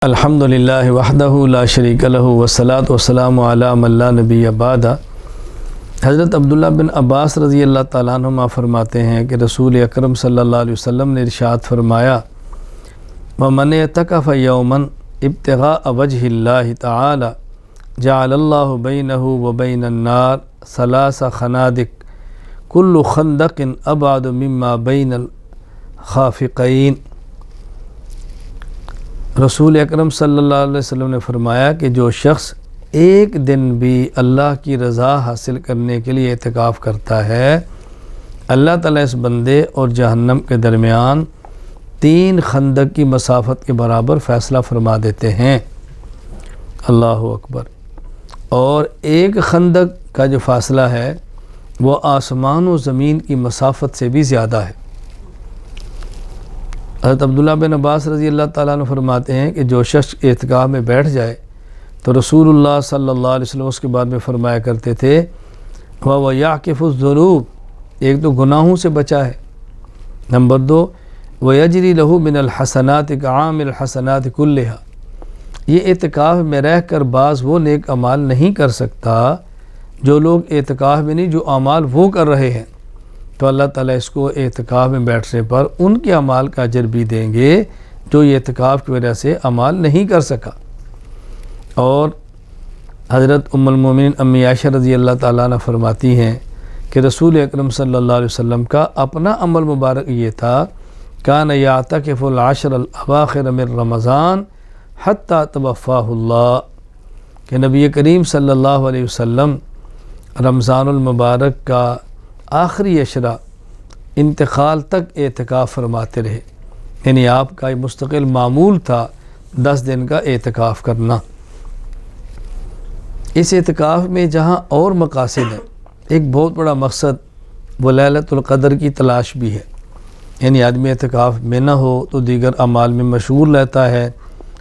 الحمدللہ وحدہ لا شریک لہ والصلاۃ والسلام علی من لا نبی بعد۔ حضرت عبداللہ بن عباس رضی اللہ تعالیٰ عنہما فرماتے ہیں کہ رسول اکرم صلی اللہ علیہ وسلم نے ارشاد فرمایا، وَمَنْ اعْتَكَفَ يَوْمًا ابْتِغَاءَ وَجْهِ اللَّهِ تَعَالَى جَعَلَ اللَّهُ بَيْنَهُ وَبَيْنَ النَّارِ ثَلَاثَ خَنَادِقَ كُلُّ خَنْدَقٍ أَبْعَدُ مِمَّا بَيْنَ الْخَافِقَيْنِ۔ رسول اکرم صلی اللہ علیہ وسلم نے فرمایا کہ جو شخص ایک دن بھی اللہ کی رضا حاصل کرنے کے لیے اعتکاف کرتا ہے، اللہ تعالیٰ اس بندے اور جہنم کے درمیان 3 خندق کی مسافت کے برابر فیصلہ فرما دیتے ہیں۔ اللہ اکبر۔ اور ایک خندق کا جو فاصلہ ہے وہ آسمان و زمین کی مسافت سے بھی زیادہ ہے۔ حضرت عبداللہ بن عباس رضی اللہ تعالیٰ عنہ فرماتے ہیں کہ جو شخص اعتکاف میں بیٹھ جائے تو رسول اللہ صلی اللہ علیہ وسلم اس کے بعد میں فرمایا کرتے تھے، وَهُوَ يَعْكِفُ الذُّنُوبَ، ایک تو گناہوں سے بچا ہے، نمبر 2 وَيَجْرِي لَهُ مِنَ الْحَسَنَاتِ كَعَامِلِ الْحَسَنَاتِ كُلِّهَا، یہ اعتکاف میں رہ کر بعض وہ نیک اعمال نہیں کر سکتا جو لوگ اعتکاف میں نہیں، جو اعمال وہ کر رہے ہیں، تو اللہ تعالیٰ اس کو اعتکاف میں بیٹھنے پر ان کے اعمال کا اجر بھی دیں گے جو یہ اعتکاف کی وجہ سے اعمال نہیں کر سکا۔ اور حضرت ام المومنین امی عائشہ رضی اللہ تعالیٰ عنہ فرماتی ہیں کہ رسول اکرم صلی اللہ علیہ وسلم کا اپنا عمل مبارک یہ تھا، کان یعتکف العشر الاواخر من رمضان حتی توفاہ اللہ، کہ نبی کریم صلی اللہ علیہ وسلم رمضان المبارک کا آخری عشرہ انتقال تک اعتکاف فرماتے رہے، یعنی آپ کا مستقل معمول تھا 10 دن کا اعتکاف کرنا۔ اس اعتکاف میں جہاں اور مقاصد ہیں، ایک بہت بڑا مقصد وہ لیلۃ القدر کی تلاش بھی ہے، یعنی آدمی اعتکاف میں نہ ہو تو دیگر اعمال میں مشغول رہتا ہے،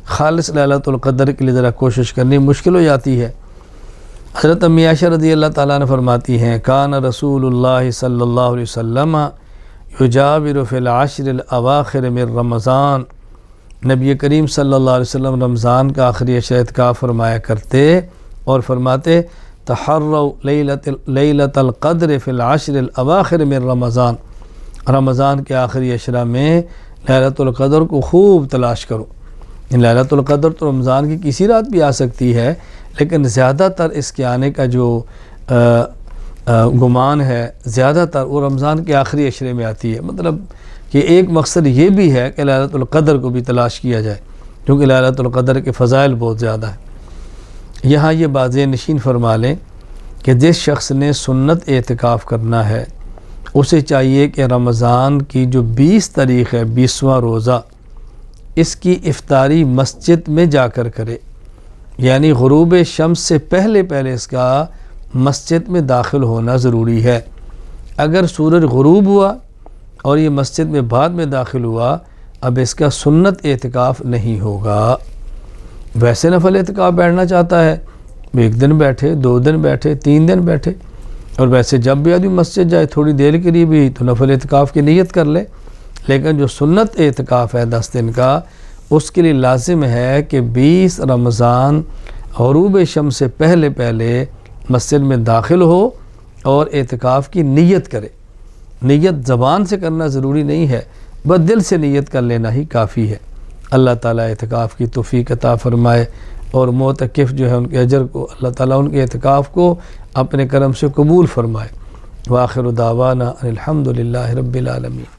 خالص لیلۃ القدر کے لیے ذرا کوشش کرنی مشکل ہو جاتی ہے۔ حضرت امی عائشہ رضی اللہ تعالیٰ عنہ فرماتی ہیں، کان رسول اللہ صلی اللہ علیہ وسلم یجاور فی العشر الاواخر من رمضان، نبی کریم صلی اللہ علیہ وسلم رمضان کا آخری عشرہ اعتکاف فرمایا کرتے اور فرماتے، تحروا لیلۃ القدر فی العشر الاواخر من رمضان، رمضان کے آخری عشرہ میں لیلۃ القدر کو خوب تلاش کرو۔ لیلۃ القدر تو رمضان کی کسی رات بھی آ سکتی ہے، لیکن زیادہ تر اس کے آنے کا جو گمان ہے زیادہ تر وہ رمضان کے آخری عشرے میں آتی ہے، مطلب کہ ایک مقصد یہ بھی ہے کہ لیلۃ القدر کو بھی تلاش کیا جائے، کیونکہ لیلۃ القدر کے فضائل بہت زیادہ ہیں۔ یہاں یہ بات نشین فرما لیں کہ جس شخص نے سنت اعتکاف کرنا ہے اسے چاہیے کہ رمضان کی جو 20 تاریخ ہے، 20واں روزہ، اس کی افطاری مسجد میں جا کر کرے، یعنی غروب شمس سے پہلے اس کا مسجد میں داخل ہونا ضروری ہے۔ اگر سورج غروب ہوا اور یہ مسجد میں بعد میں داخل ہوا، اب اس کا سنت اعتکاف نہیں ہوگا۔ ویسے نفل اعتکاف بیٹھنا چاہتا ہے، 1 دن بیٹھے، 2 دن بیٹھے، 3 دن بیٹھے، اور ویسے جب بھی آدمی مسجد جائے تھوڑی دیر کے لیے بھی تو نفل اعتکاف کی نیت کر لے، لیکن جو سنت اعتکاف ہے 10 دن کا، اس کے لیے لازم ہے کہ 20 رمضان غروب شمس سے پہلے مسجد میں داخل ہو اور اعتکاف کی نیت کرے۔ نیت زبان سے کرنا ضروری نہیں ہے، بس دل سے نیت کر لینا ہی کافی ہے۔ اللہ تعالیٰ اعتکاف کی توفیق عطا فرمائے، اور معتکف جو ہے ان کے اجر کو اللہ تعالیٰ ان کے اعتکاف کو اپنے کرم سے قبول فرمائے۔ وآخر دعوانا ان الحمد للہ رب العالمین۔